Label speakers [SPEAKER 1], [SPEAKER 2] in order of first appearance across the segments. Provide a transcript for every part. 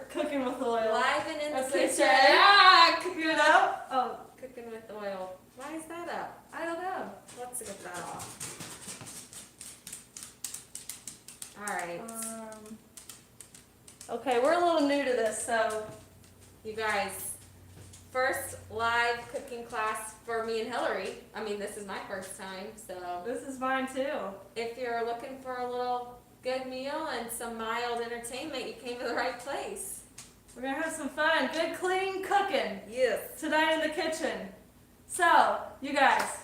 [SPEAKER 1] cooking with oil.
[SPEAKER 2] Live and in the
[SPEAKER 1] Okay,
[SPEAKER 2] kitchen.
[SPEAKER 1] Shay.
[SPEAKER 2] Yeah,
[SPEAKER 1] Cooking it up? Oh,
[SPEAKER 2] cooking with oil. Why is that up?
[SPEAKER 1] I don't know.
[SPEAKER 2] Let's get that off. All right.
[SPEAKER 1] Okay, we're a little new to this, so
[SPEAKER 2] You guys, first live cooking class for me and Hilary. I mean, this is my first time, so
[SPEAKER 1] this is mine too.
[SPEAKER 2] if you're looking for a little good meal and some mild entertainment, you came to the right place.
[SPEAKER 1] We're gonna have some fun, good clean cooking
[SPEAKER 2] Yes.
[SPEAKER 1] tonight in the kitchen. So, you guys,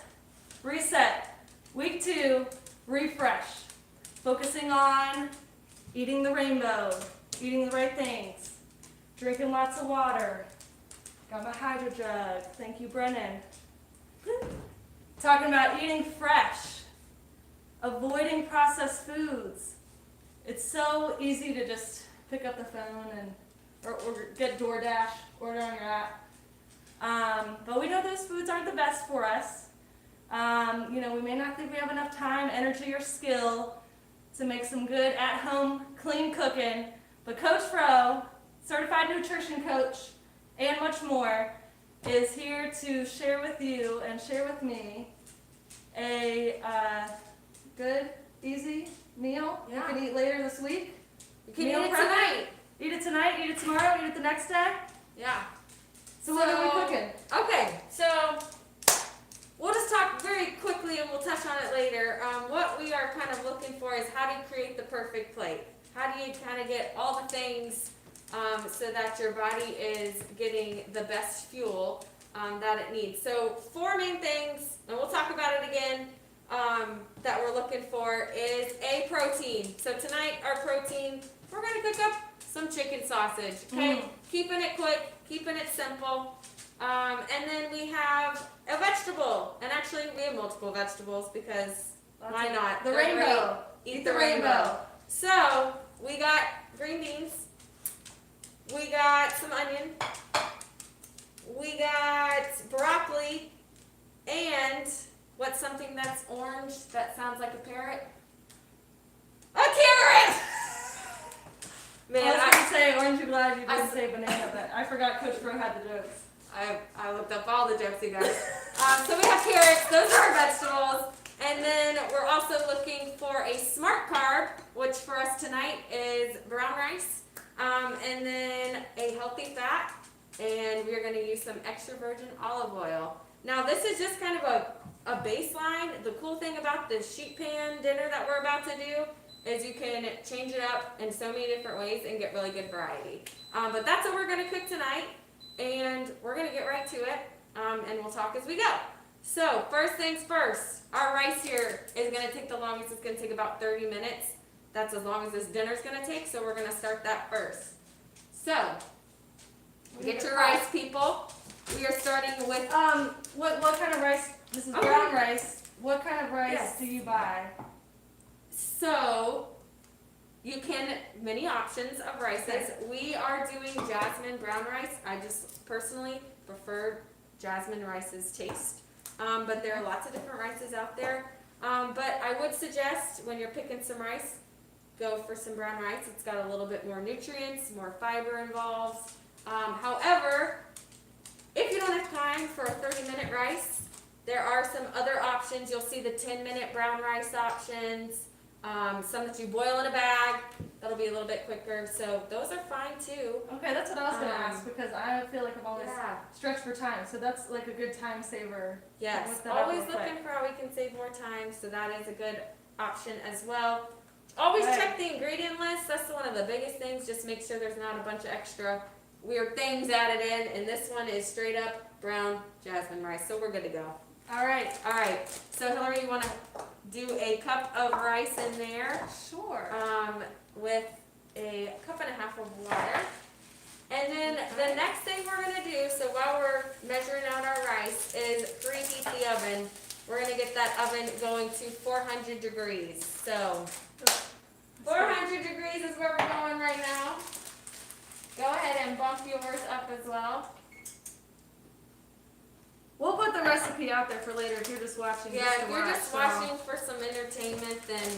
[SPEAKER 1] reset. Week 2, refresh. Focusing on eating the rainbow, eating the right things, drinking lots of water. Got my hydro jug. Thank you, Brennan. Talking about eating fresh, avoiding processed foods. It's so easy to just pick up the phone and or get DoorDash, order on your app. But we know those foods aren't the best for us. We may not think we have enough time, energy, or skill to make some good at-home clean cooking. But Coach Fro, certified nutrition coach, and much more, is here to share with you and share with me a good, easy meal you can eat later this week.
[SPEAKER 2] You can eat it tonight.
[SPEAKER 1] Eat it tonight, eat it tomorrow, eat it the next day.
[SPEAKER 2] Yeah.
[SPEAKER 1] So what are we cooking?
[SPEAKER 2] Okay, so we'll just talk very quickly and we'll touch on it later. What we are kind of looking for is how do you create the perfect plate? How do you kind of get all the things so that your body is getting the best fuel that it needs? So 4 main things, and we'll talk about it again, that we're looking for is a protein. So tonight our protein, we're going to cook up some chicken sausage, okay? Keeping it quick, keeping it simple. And then we have a vegetable. And actually we have multiple vegetables because why not?
[SPEAKER 1] The rainbow.
[SPEAKER 2] Eat the rainbow. So we got green beans. We got some onion. We got broccoli. And what's something that's orange that sounds like a parrot? A carrot! Man,
[SPEAKER 1] I was going to say orange, you glad you didn't say banana, but I forgot Coach Fro had the jokes.
[SPEAKER 2] I looked up all the jokes, you guys. So we have carrots. Those are our vegetables. And then we're also looking for a smart carb, which for us tonight is brown rice. And then a healthy fat. And we're going to use some extra virgin olive oil. Now this is just kind of a baseline. The cool thing about the sheet pan dinner that we're about to do is you can change it up in so many different ways and get really good variety. But that's what we're going to cook tonight. And we're going to get right to it, and we'll talk as we go. So, first things first, our rice here is going to take the longest. It's going to take about 30 minutes. That's as long as this dinner's going to take, so we're going to start that first. So, get your rice, people. We are starting with...
[SPEAKER 1] What kind of rice? This is brown rice. What kind of rice do you buy?
[SPEAKER 2] So... You can, many options of rices. Okay. We are doing jasmine brown rice. I just personally prefer jasmine rice's taste. But there are lots of different rices out there. But I would suggest when you're picking some rice, go for some brown rice. It's got a little bit more nutrients, more fiber involved. However, if you don't have time for a 30-minute rice, there are some other options. You'll see the 10-minute brown rice options. Some that you boil in a bag, that'll be a little bit quicker, so those are fine too.
[SPEAKER 1] Okay, that's what I was going to ask, because I feel like I'm always stretched for time, so that's like a good time saver.
[SPEAKER 2] Yes, always looking for how we can save more time, so that is a good option as well. Always check the ingredient list. That's one of the biggest things. Just make sure there's not a bunch of extra weird things added in, and this one is straight up brown jasmine rice, so we're good to go. All right. So Hilary, you want to do a cup of rice in there?
[SPEAKER 1] Sure.
[SPEAKER 2] With a cup and a half of water. And then the next thing we're going to do, so while we're measuring out our rice, is preheat the oven. We're going to get that oven going to 400 degrees. So 400 degrees is where we're going right now. Go ahead and bump yours up as well.
[SPEAKER 1] We'll put the recipe out there for later if you're just watching.
[SPEAKER 2] Yeah, if you're just watching for some entertainment, then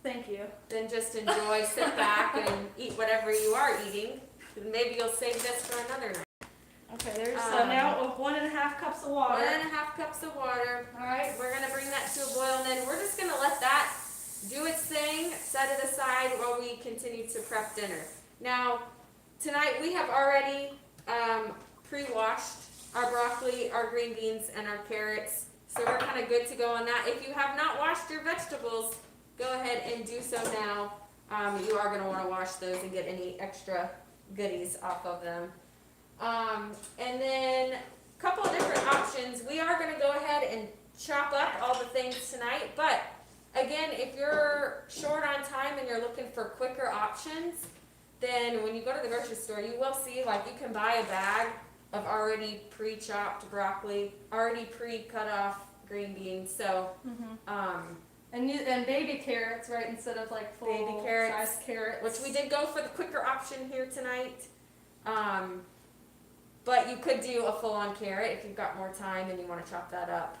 [SPEAKER 1] Thank you.
[SPEAKER 2] Then just enjoy, sit back, and eat whatever you are eating. Maybe you'll save this for another night.
[SPEAKER 1] Okay, there's now 1.5 cups of water.
[SPEAKER 2] 1.5 cups of water.
[SPEAKER 1] All right.
[SPEAKER 2] We're gonna bring that to a boil, and then we're just gonna let that do its thing, set it aside while we continue to prep dinner. Now, tonight we have already pre-washed our broccoli, our green beans, and our carrots. So we're kind of good to go on that. If you have not washed your vegetables, go ahead and do so now. You are going to want to wash those and get any extra goodies off of them. And then a couple of different options. We are going to go ahead and chop up all the things tonight. But again, if you're short on time and you're looking for quicker options, then when you go to the grocery store, you will see like you can buy a bag of already pre-chopped broccoli, already pre-cut off green beans. So,
[SPEAKER 1] and baby carrots, right, instead of like full
[SPEAKER 2] baby carrots,
[SPEAKER 1] size carrots.
[SPEAKER 2] which we did go for the quicker option here tonight. But you could do a full-on carrot if you've got more time and you want to chop that up.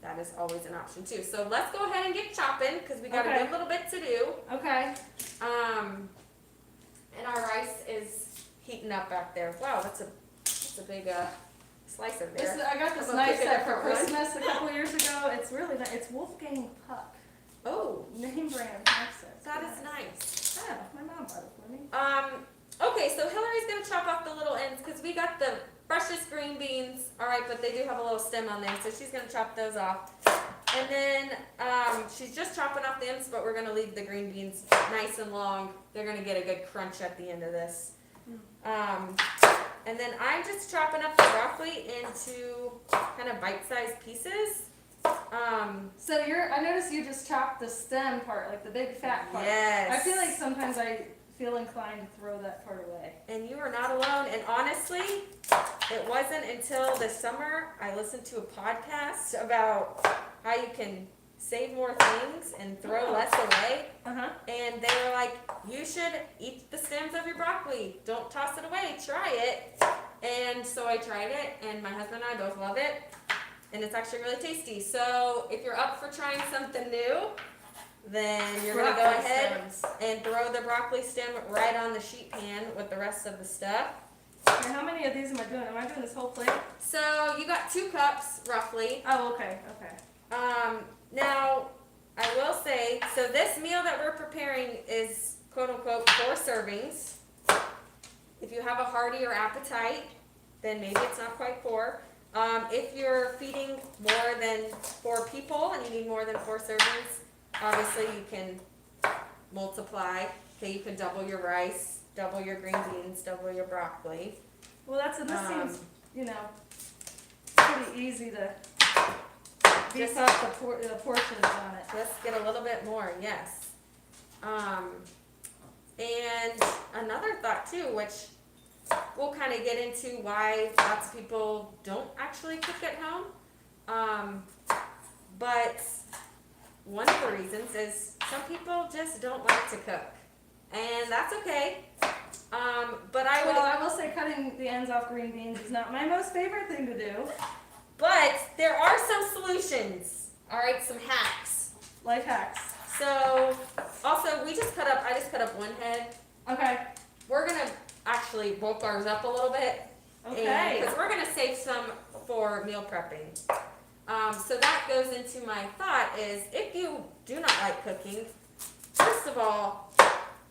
[SPEAKER 2] That is always an option too. So let's go ahead and get chopping because we got a good little bit to do.
[SPEAKER 1] Okay.
[SPEAKER 2] And our rice is heating up back there. Wow, that's a big slice of there.
[SPEAKER 1] I got this
[SPEAKER 2] I'm
[SPEAKER 1] nice
[SPEAKER 2] pick
[SPEAKER 1] set
[SPEAKER 2] it
[SPEAKER 1] for
[SPEAKER 2] up for one.
[SPEAKER 1] Christmas a couple years ago. It's really nice. It's Wolfgang Puck.
[SPEAKER 2] Oh,
[SPEAKER 1] Name brand. Nice.
[SPEAKER 2] that is nice.
[SPEAKER 1] Yeah, my mom bought it for me.
[SPEAKER 2] Okay, so Hilary's gonna chop off the little ends because we got the freshest green beans. All right, but they do have a little stem on there, so she's gonna chop those off. And then she's just chopping off the ends, but we're gonna leave the green beans nice and long. They're gonna get a good crunch at the end of this. And then I'm just chopping up the broccoli into kind of bite-sized pieces.
[SPEAKER 1] So I noticed you just chopped the stem part, like the big fat part.
[SPEAKER 2] Yes.
[SPEAKER 1] I feel like sometimes I feel inclined to throw that part away.
[SPEAKER 2] And you are not alone. And honestly, it wasn't until this summer I listened to a podcast about how you can save more things and throw less away. And they were like, you should eat the stems of your broccoli. Don't toss it away. Try it. And so I tried it, and my husband and I both love it. And it's actually really tasty. So if you're up for trying something new, then you're going to go ahead and throw the broccoli stem right on the sheet pan with the rest of the stuff.
[SPEAKER 1] And how many of these am I doing? Am I doing this whole plate?
[SPEAKER 2] So you got 2 cups, roughly.
[SPEAKER 1] Oh, okay.
[SPEAKER 2] Now, I will say, so this meal that we're preparing is quote-unquote 4 servings. If you have a heartier appetite, then maybe it's not quite 4. If you're feeding more than 4 people and you need more than 4 servings, obviously you can multiply. Okay, you can double your rice, double your green beans, double your broccoli.
[SPEAKER 1] Well, this seems, pretty easy to beef up the portions on it.
[SPEAKER 2] Let's get a little bit more, yes. And another thought too, which we'll kind of get into why lots of people don't actually cook at home. But one of the reasons is some people just don't like to cook. And that's okay. But
[SPEAKER 1] I will say cutting the ends off green beans is not my most favorite thing to do.
[SPEAKER 2] But there are some solutions. All right, some hacks.
[SPEAKER 1] Life hacks.
[SPEAKER 2] So, also, I just cut up 1 head.
[SPEAKER 1] Okay.
[SPEAKER 2] We're going to actually bulk ours up a little bit.
[SPEAKER 1] Okay.
[SPEAKER 2] Because we're going to save some for meal prepping. So that goes into my thought is, if you do not like cooking, first of all,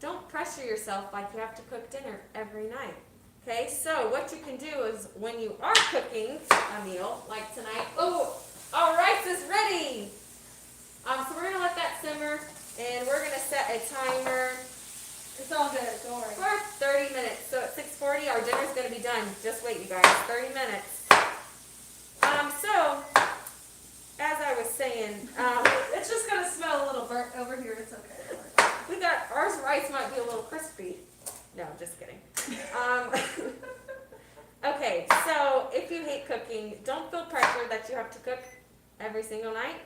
[SPEAKER 2] don't pressure yourself like you have to cook dinner every night. Okay, so what you can do is when you are cooking a meal, like tonight, our rice is ready. So we're going to let that simmer, and we're going to set a timer.
[SPEAKER 1] It's all good, don't worry.
[SPEAKER 2] For 30 minutes. So at 6:40, our dinner's going to be done. Just wait, you guys. 30 minutes. So, as I was saying,
[SPEAKER 1] it's just going to smell a little burnt over here. It's okay.
[SPEAKER 2] Ours rice might be a little crispy. No, I'm just kidding. Okay, so if you hate cooking, don't feel pressure that you have to cook every single night.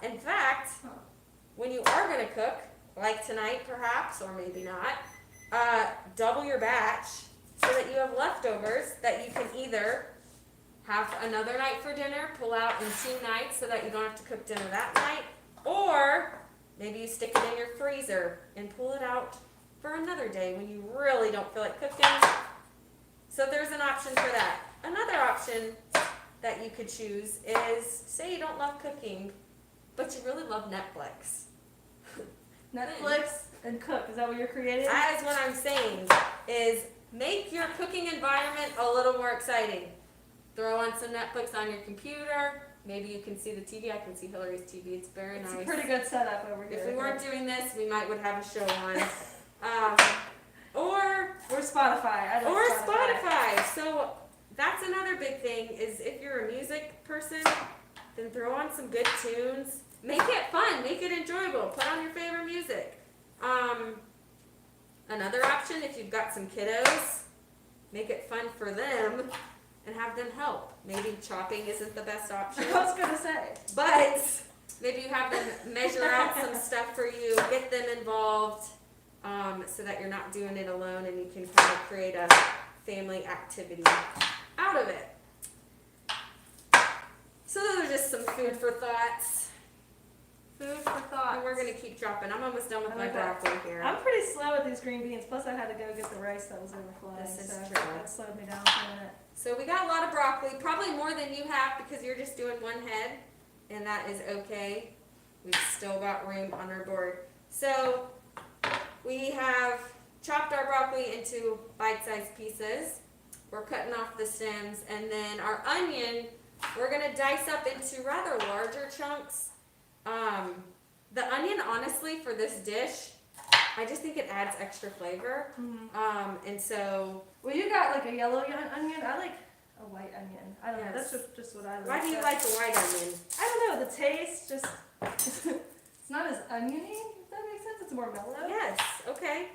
[SPEAKER 2] In fact, when you are going to cook, like tonight perhaps, or maybe not, double your batch so that you have leftovers that you can either have another night for dinner, pull out in 2 nights so that you don't have to cook dinner that night, or Maybe you stick it in your freezer and pull it out for another day when you really don't feel like cooking. So there's an option for that. Another option that you could choose is, say you don't love cooking, but you really love Netflix.
[SPEAKER 1] Netflix and cook. Is that what you're creating?
[SPEAKER 2] That is what I'm saying, is make your cooking environment a little more exciting. Throw on some Netflix on your computer. Maybe you can see the TV. I can see Hilary's TV. It's very nice.
[SPEAKER 1] It's a pretty good setup over here.
[SPEAKER 2] If we weren't doing this, we would have a show on. Or
[SPEAKER 1] Spotify.
[SPEAKER 2] Spotify. So that's another big thing, is if you're a music person, then throw on some good tunes. Make it fun. Make it enjoyable. Put on your favorite music. Another option, if you've got some kiddos, make it fun for them and have them help. Maybe chopping isn't the best option.
[SPEAKER 1] I was gonna say.
[SPEAKER 2] But maybe you have them measure out some stuff for you, get them involved, so that you're not doing it alone and you can kind of create a family activity out of it. So those are just some food for thoughts.
[SPEAKER 1] Food for thought.
[SPEAKER 2] And we're going to keep dropping. I'm almost done with
[SPEAKER 1] I
[SPEAKER 2] my
[SPEAKER 1] like that.
[SPEAKER 2] broccoli here.
[SPEAKER 1] I'm pretty slow with these green beans. Plus, I had to go get the rice that was overflowing.
[SPEAKER 2] This is
[SPEAKER 1] so
[SPEAKER 2] true.
[SPEAKER 1] that slowed me down for a minute.
[SPEAKER 2] So we got a lot of broccoli, probably more than you have because you're just doing one head, and that is okay. We've still got room on our board. So we have chopped our broccoli into bite-sized pieces. We're cutting off the stems, and then our onion, we're going to dice up into rather larger chunks. The onion, honestly, for this dish, I just think it adds extra flavor.
[SPEAKER 1] Mm-hmm.
[SPEAKER 2] And so...
[SPEAKER 1] Well, you got like a yellow onion. I like a white onion. I don't know.
[SPEAKER 2] Yes.
[SPEAKER 1] That's just what I like.
[SPEAKER 2] Why do you like the white onion?
[SPEAKER 1] I don't know. The taste just... it's not as oniony, if that makes sense. It's more mellow.
[SPEAKER 2] Yes, okay.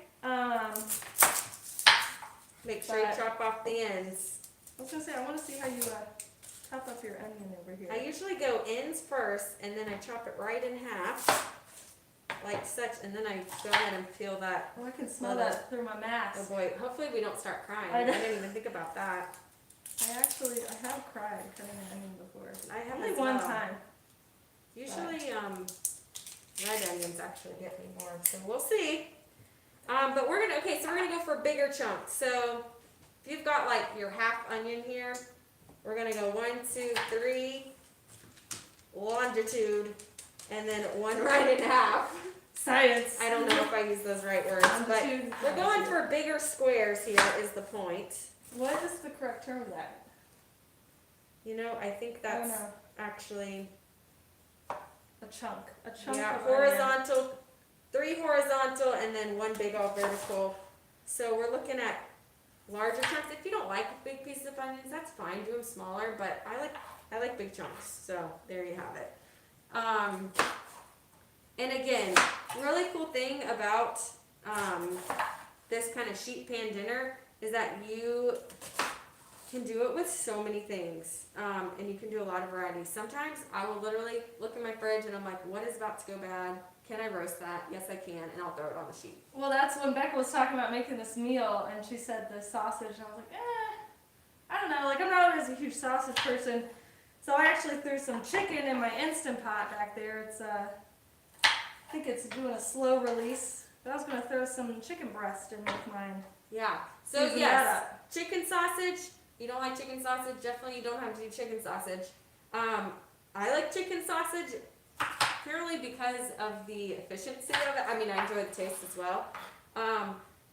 [SPEAKER 2] Make sure you chop off the ends.
[SPEAKER 1] I was going to say, I want to see how you chop up your onion over here.
[SPEAKER 2] I usually go ends first, and then I chop it right in half, like such, and then I go ahead and peel that.
[SPEAKER 1] Oh, I can smell that through my
[SPEAKER 2] Oh
[SPEAKER 1] mask.
[SPEAKER 2] boy, hopefully we don't start crying.
[SPEAKER 1] I
[SPEAKER 2] I
[SPEAKER 1] know.
[SPEAKER 2] didn't even think about that.
[SPEAKER 1] I have cried cutting an onion before.
[SPEAKER 2] I have
[SPEAKER 1] Only
[SPEAKER 2] as
[SPEAKER 1] one
[SPEAKER 2] well.
[SPEAKER 1] time.
[SPEAKER 2] Usually, red onions actually get me more, so we'll see. But so we're gonna go for bigger chunks. So if you've got like your half onion here, we're gonna go 1, 2, 3, longitude, and then one right in half.
[SPEAKER 1] Science.
[SPEAKER 2] I don't know if I use those right words, but we're going for bigger squares here is the point.
[SPEAKER 1] What is the correct term of that?
[SPEAKER 2] You know, I think
[SPEAKER 1] I don't
[SPEAKER 2] that's
[SPEAKER 1] know.
[SPEAKER 2] actually,
[SPEAKER 1] A chunk. A chunk
[SPEAKER 2] yeah,
[SPEAKER 1] of onion.
[SPEAKER 2] horizontal, 3 horizontal, and then 1 big old vertical. So we're looking at larger chunks. If you don't like big pieces of onions, that's fine. Do them smaller, but I like big chunks. So there you have it. And again, really cool thing about this kind of sheet pan dinner is that you can do it with so many things, and you can do a lot of varieties. Sometimes I will literally look in my fridge and I'm like, what is about to go bad? Can I roast that? Yes, I can, and I'll throw it on the sheet.
[SPEAKER 1] Well, that's when Becca was talking about making this meal, and she said the sausage, and I was like, I don't know. Like, I'm not always a huge sausage person, so I actually threw some chicken in my Instant Pot back there. It's I think it's doing a slow release, but I was gonna throw some chicken breast in with mine.
[SPEAKER 2] Yeah. So
[SPEAKER 1] Season
[SPEAKER 2] yes,
[SPEAKER 1] that up.
[SPEAKER 2] chicken sausage. You don't like chicken sausage? Definitely, you don't have to do chicken sausage. I like chicken sausage purely because of the efficiency of it. I mean, I enjoy the taste as well.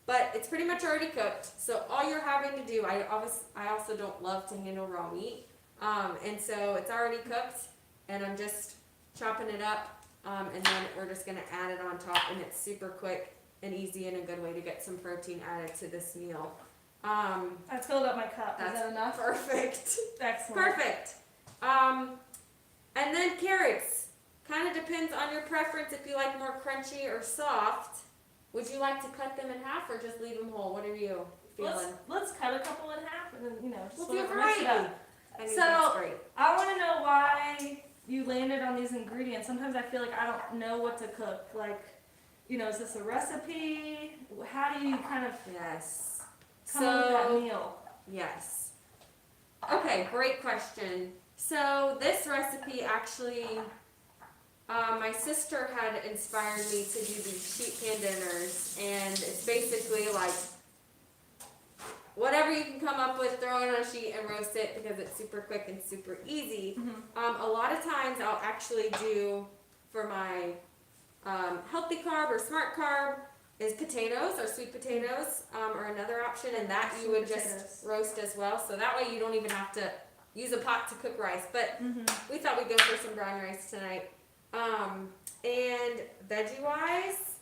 [SPEAKER 2] But it's pretty much already cooked. So all you're having to do, I also don't love to handle raw meat. And so it's already cooked, and I'm just chopping it up, and then we're just gonna add it on top, and it's super quick and easy and a good way to get some protein added to this meal.
[SPEAKER 1] I filled up my cup. Is that enough?
[SPEAKER 2] Perfect.
[SPEAKER 1] Excellent.
[SPEAKER 2] Perfect. And then carrots. Kind of depends on your preference if you like more crunchy or soft. Would you like to cut them in half or just leave them whole? What are you feeling?
[SPEAKER 1] Let's cut a couple in half, and then just
[SPEAKER 2] We'll do a
[SPEAKER 1] mix it
[SPEAKER 2] variety.
[SPEAKER 1] up.
[SPEAKER 2] I think
[SPEAKER 1] So-
[SPEAKER 2] that's great.
[SPEAKER 1] I want to know why you landed on these ingredients. Sometimes I feel like I don't know what to cook. Like, is this a recipe? How do you kind of
[SPEAKER 2] Yes.
[SPEAKER 1] come up with that meal?
[SPEAKER 2] Yes. Okay, great question. So this recipe actually My sister had inspired me to do these sheet pan dinners, and it's basically like whatever you can come up with, throw it on a sheet and roast it because it's super quick and super easy. A lot of times I'll actually do for my healthy carb or smart carb is potatoes or sweet potatoes or another option, and that you would just roast as well. So that way you don't even have to use a pot to cook rice. But we thought we'd go for some brown rice tonight. And veggie wise,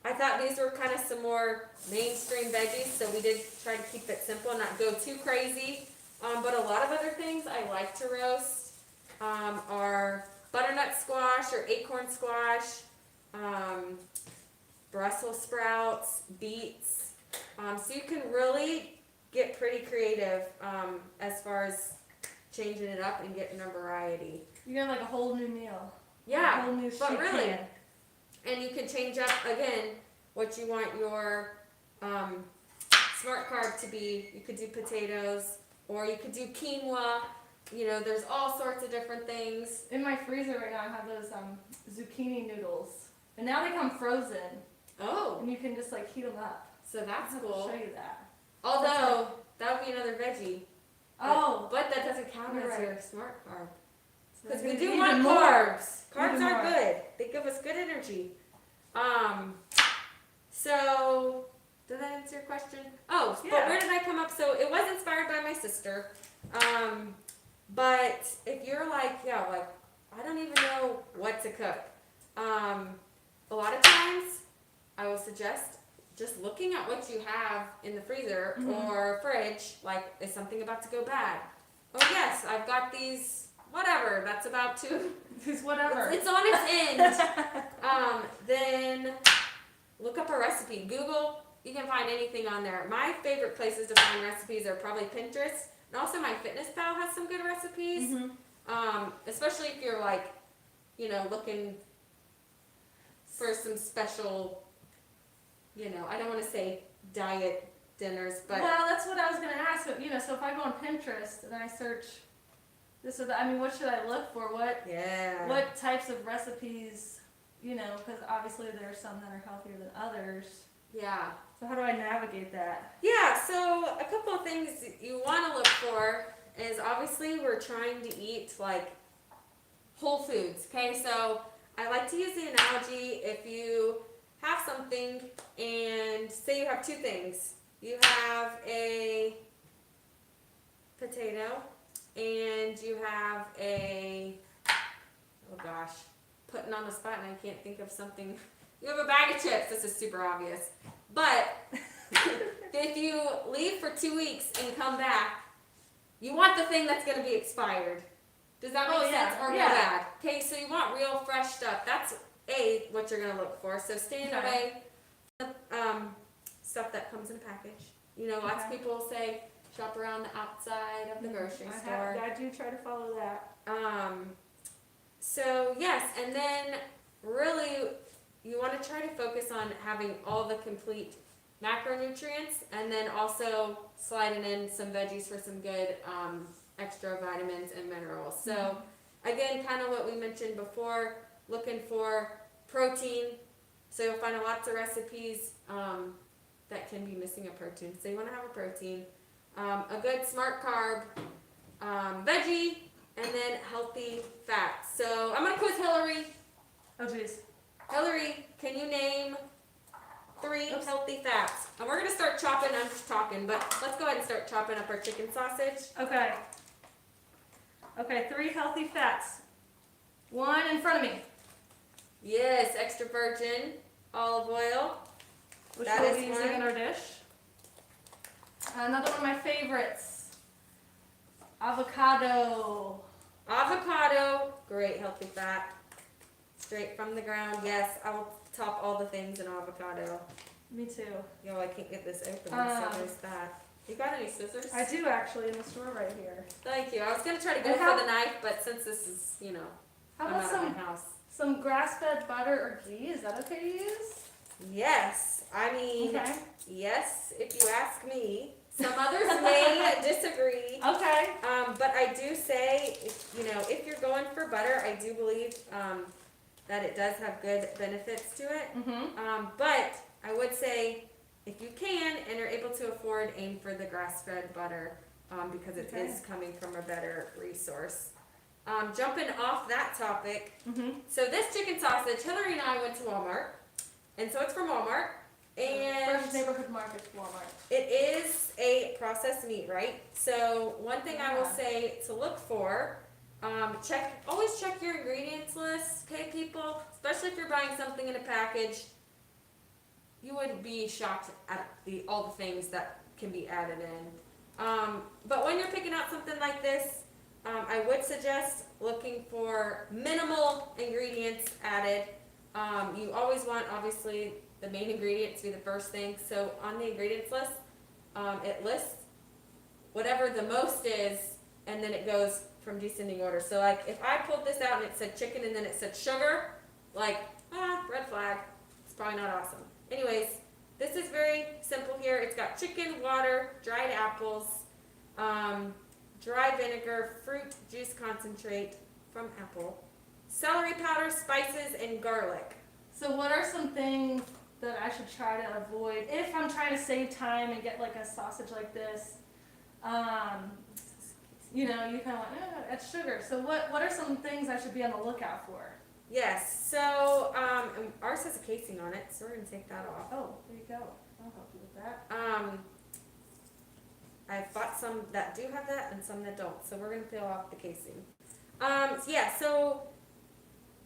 [SPEAKER 2] I thought these were kind of some more mainstream veggies, so we did try to keep it simple and not go too crazy. But a lot of other things I like to roast are butternut squash or acorn squash, Brussels sprouts, beets. So you can really get pretty creative as far as changing it up and getting a variety.
[SPEAKER 1] You got like a whole new meal.
[SPEAKER 2] Yeah,
[SPEAKER 1] a whole new
[SPEAKER 2] but
[SPEAKER 1] sheet
[SPEAKER 2] really,
[SPEAKER 1] pan.
[SPEAKER 2] and you can change up again what you want your smart carb to be. You could do potatoes, or you could do quinoa. You know, there's all sorts of different things.
[SPEAKER 1] In my freezer right now, I have those zucchini noodles, and now they come frozen,
[SPEAKER 2] Oh,
[SPEAKER 1] and you can just like heat them up.
[SPEAKER 2] so that's
[SPEAKER 1] I'll
[SPEAKER 2] cool.
[SPEAKER 1] show you that.
[SPEAKER 2] Although that would be another veggie.
[SPEAKER 1] Oh,
[SPEAKER 2] But that doesn't count
[SPEAKER 1] You're
[SPEAKER 2] as
[SPEAKER 1] right.
[SPEAKER 2] your smart carb.
[SPEAKER 1] so
[SPEAKER 2] Because
[SPEAKER 1] that's
[SPEAKER 2] we do
[SPEAKER 1] even
[SPEAKER 2] want
[SPEAKER 1] more.
[SPEAKER 2] carbs. Carbs
[SPEAKER 1] Even
[SPEAKER 2] are
[SPEAKER 1] more.
[SPEAKER 2] good. They give us good energy. So did that answer your question? Oh, but
[SPEAKER 1] Yeah.
[SPEAKER 2] where did I come up? So it was inspired by my sister. But if you're like, yeah, like I don't even know what to cook. A lot of times I will suggest just looking at what you have in the freezer or fridge, like is something about to go bad? Oh yes, I've got these, whatever, that's about to,
[SPEAKER 1] It's whatever.
[SPEAKER 2] it's on its end. Then look up a recipe. Google, you can find anything on there. My favorite places to find recipes are probably Pinterest, and also MyFitnessPal has some good recipes. Especially if you're like, you know, looking for some special, you know, I don't want to say diet dinners, but
[SPEAKER 1] Well, that's what I was gonna ask. You know, so if I go on Pinterest and I search this or that, I mean, what should I look for?
[SPEAKER 2] yeah.
[SPEAKER 1] What types of recipes? You know, because obviously there are some that are healthier than others.
[SPEAKER 2] Yeah.
[SPEAKER 1] So how do I navigate that?
[SPEAKER 2] Yeah, so a couple of things you want to look for is obviously we're trying to eat like whole foods, okay? So I like to use the analogy if you have something and say you have two things. You have a potato and you have a, oh gosh, putting on the spot and I can't think of something. You have a bag of chips. This is super obvious. But if you leave for 2 weeks and come back, you want the thing that's going to be expired. Does that make sense? Or go bad? Okay, so you want real fresh stuff. That's what you're going to look for. So staying away from stuff that comes in a package. You know, lots of people say shop around the outside of the grocery store.
[SPEAKER 1] I do try to follow that.
[SPEAKER 2] So yes, and then really you want to try to focus on having all the complete macronutrients, and then also sliding in some veggies for some good extra vitamins and minerals. So again, kind of what we mentioned before, looking for protein. So you'll find lots of recipes that can be missing a protein. So you want to have a protein, a good smart carb, veggie, and then healthy fats. So I'm gonna quiz Hilary.
[SPEAKER 1] Oh geez.
[SPEAKER 2] Hilary, can you name 3 healthy fats? And we're gonna start chopping. I'm just talking, but let's go ahead and start chopping up our chicken sausage.
[SPEAKER 1] Okay. Okay, 3 healthy fats. 1 in front of me.
[SPEAKER 2] Yes, extra virgin olive oil.
[SPEAKER 1] Which
[SPEAKER 2] That
[SPEAKER 1] we'll
[SPEAKER 2] is
[SPEAKER 1] be using
[SPEAKER 2] one.
[SPEAKER 1] in our dish. Another one of my favorites. Avocado.
[SPEAKER 2] Avocado, great healthy fat. Straight from the ground. Yes, I will top all the things in avocado.
[SPEAKER 1] Me too.
[SPEAKER 2] Yo, I can't get this open, so there's that. You got any scissors?
[SPEAKER 1] I do actually in the store right here.
[SPEAKER 2] Thank you. I was gonna try to go
[SPEAKER 1] And
[SPEAKER 2] for
[SPEAKER 1] how-
[SPEAKER 2] the knife, but since this is, you know,
[SPEAKER 1] How
[SPEAKER 2] I'm
[SPEAKER 1] about
[SPEAKER 2] not at my house.
[SPEAKER 1] some grass-fed butter or ghee? Is that okay to use?
[SPEAKER 2] Yes, I mean,
[SPEAKER 1] Okay.
[SPEAKER 2] yes, if you ask me. Some others may disagree.
[SPEAKER 1] Okay.
[SPEAKER 2] But I do say, if you're going for butter, I do believe that it does have good benefits to it.
[SPEAKER 1] Mm-hmm.
[SPEAKER 2] But I would say, if you can and are able to afford, aim for the grass-fed butter, because it
[SPEAKER 1] Okay.
[SPEAKER 2] is coming from a better resource. Jumping off that topic,
[SPEAKER 1] Mm-hmm.
[SPEAKER 2] so this chicken sausage, Hilary and I went to Walmart, and so it's from Walmart, and
[SPEAKER 1] First neighborhood market, Walmart.
[SPEAKER 2] it is a processed meat, right? So one thing I will
[SPEAKER 1] Yeah.
[SPEAKER 2] say to look for, always check your ingredients list, okay, people? Especially if you're buying something in a package, you would be shocked at all the things that can be added in. But when you're picking out something like this, I would suggest looking for minimal ingredients added. You always want, obviously, the main ingredient to be the first thing. So on the ingredients list, it lists whatever the most is, and then it goes from descending order. So like if I pulled this out and it said chicken and then it said sugar, like, red flag. It's probably not awesome. Anyways, this is very simple here. It's got chicken, water, dried apples, dry vinegar, fruit juice concentrate from apple, celery powder, spices, and garlic.
[SPEAKER 1] So what are some things that I should try to avoid if I'm trying to save time and get like a sausage like this? You know, you kind of like, that's sugar. So what are some things I should be on the lookout for?
[SPEAKER 2] Yes, so and ours has a casing on it, so we're going to take that off.
[SPEAKER 1] Oh, there you go. I'll help you with that.
[SPEAKER 2] I've bought some that do have that and some that don't, so we're going to peel off the casing. Yeah, so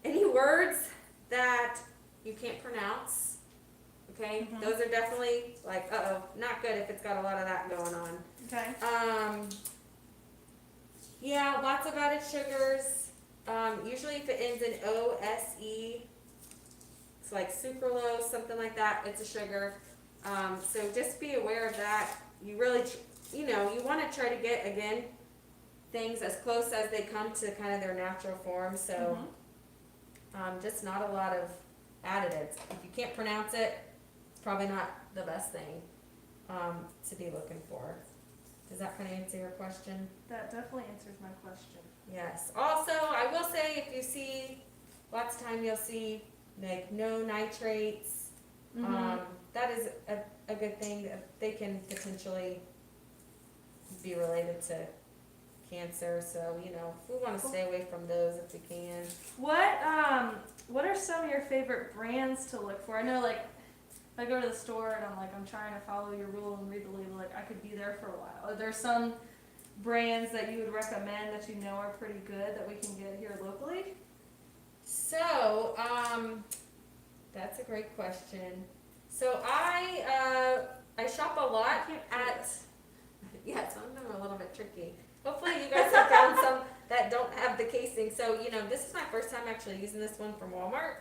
[SPEAKER 2] any words that you can't pronounce, okay,
[SPEAKER 1] Mhm.
[SPEAKER 2] those are definitely like, not good if it's got a lot of that going on.
[SPEAKER 1] Okay.
[SPEAKER 2] Yeah, lots of added sugars. Usually if it ends in OSE, it's like sucralose, something like that, it's a sugar. So just be aware of that. You really, you want to try to get, again, things as close as they come to kind of their natural form. So just not a lot of additives. If you can't pronounce it, it's probably not the best thing to be looking for. Does that kind of answer your question?
[SPEAKER 1] That definitely answers my question.
[SPEAKER 2] Yes. Also, I will say if you see, lots of time you'll see like no nitrates. That is a good thing. They can potentially be related to cancer. So, we want to stay away from those if we can.
[SPEAKER 1] What are some of your favorite brands to look for? I know, like, if I go to the store and I'm trying to follow your rule and read the label, like, I could be there for a while. Are there some brands that you would recommend that you know are pretty good that we can get here locally?
[SPEAKER 2] So, that's a great question. So I shop a lot at, some of them are a little bit tricky. Hopefully you guys have found some that don't have the casing. So, this is my first time actually using this one from Walmart.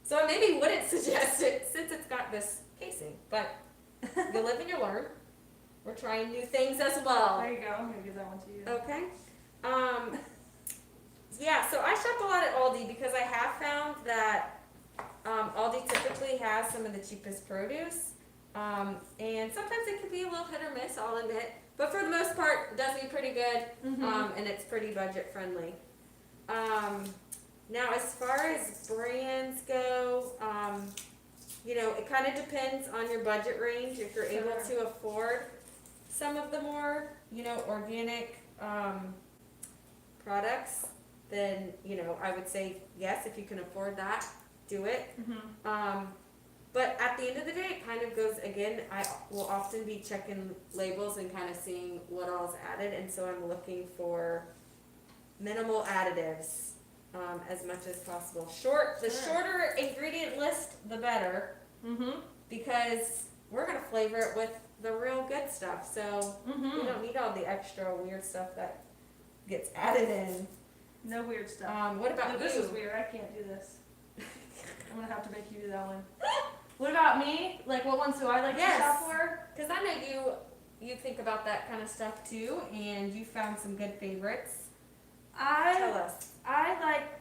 [SPEAKER 2] So I maybe wouldn't suggest it since it's got this casing, but you live and you learn. We're trying new things as well.
[SPEAKER 1] There you go. I'm gonna give that one to you.
[SPEAKER 2] Okay. Yeah, so I shop a lot at Aldi because I have found that Aldi typically has some of the cheapest produce. And sometimes it can be a little hit or miss, I'll admit. But for the most part, it does be pretty good, and it's pretty budget friendly. Now, as far as brands go, it kind of depends on your budget range. If you're able to afford some of the more, organic products, then, I would say yes, if you can afford that, do it. But at the end of the day, it kind of goes, again, I will often be checking labels and kind of seeing what all is added, and so I'm looking for minimal additives as much as possible. The shorter ingredient list, the better, because we're going to flavor it with the real good stuff, so we don't need all the extra weird stuff that gets added in.
[SPEAKER 1] No weird stuff.
[SPEAKER 2] What about you?
[SPEAKER 1] This is weird. I can't do this. I'm gonna have to make you do that one. What about me? Like, what ones do I like to shop for?
[SPEAKER 2] Because I know you think about that kind of stuff too, and you found some good favorites. Tell us.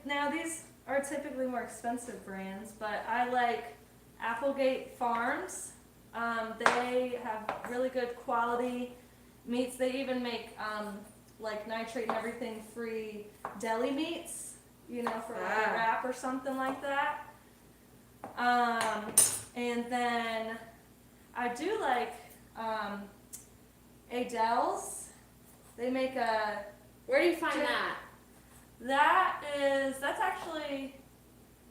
[SPEAKER 1] Now these are typically more expensive brands, but I like Applegate Farms. They have really good quality meats. They even make like nitrate and everything free deli meats. you know, for like a wrap or something like that. And then I do like Adele's. They make a.
[SPEAKER 2] Where do you find that?
[SPEAKER 1] That's actually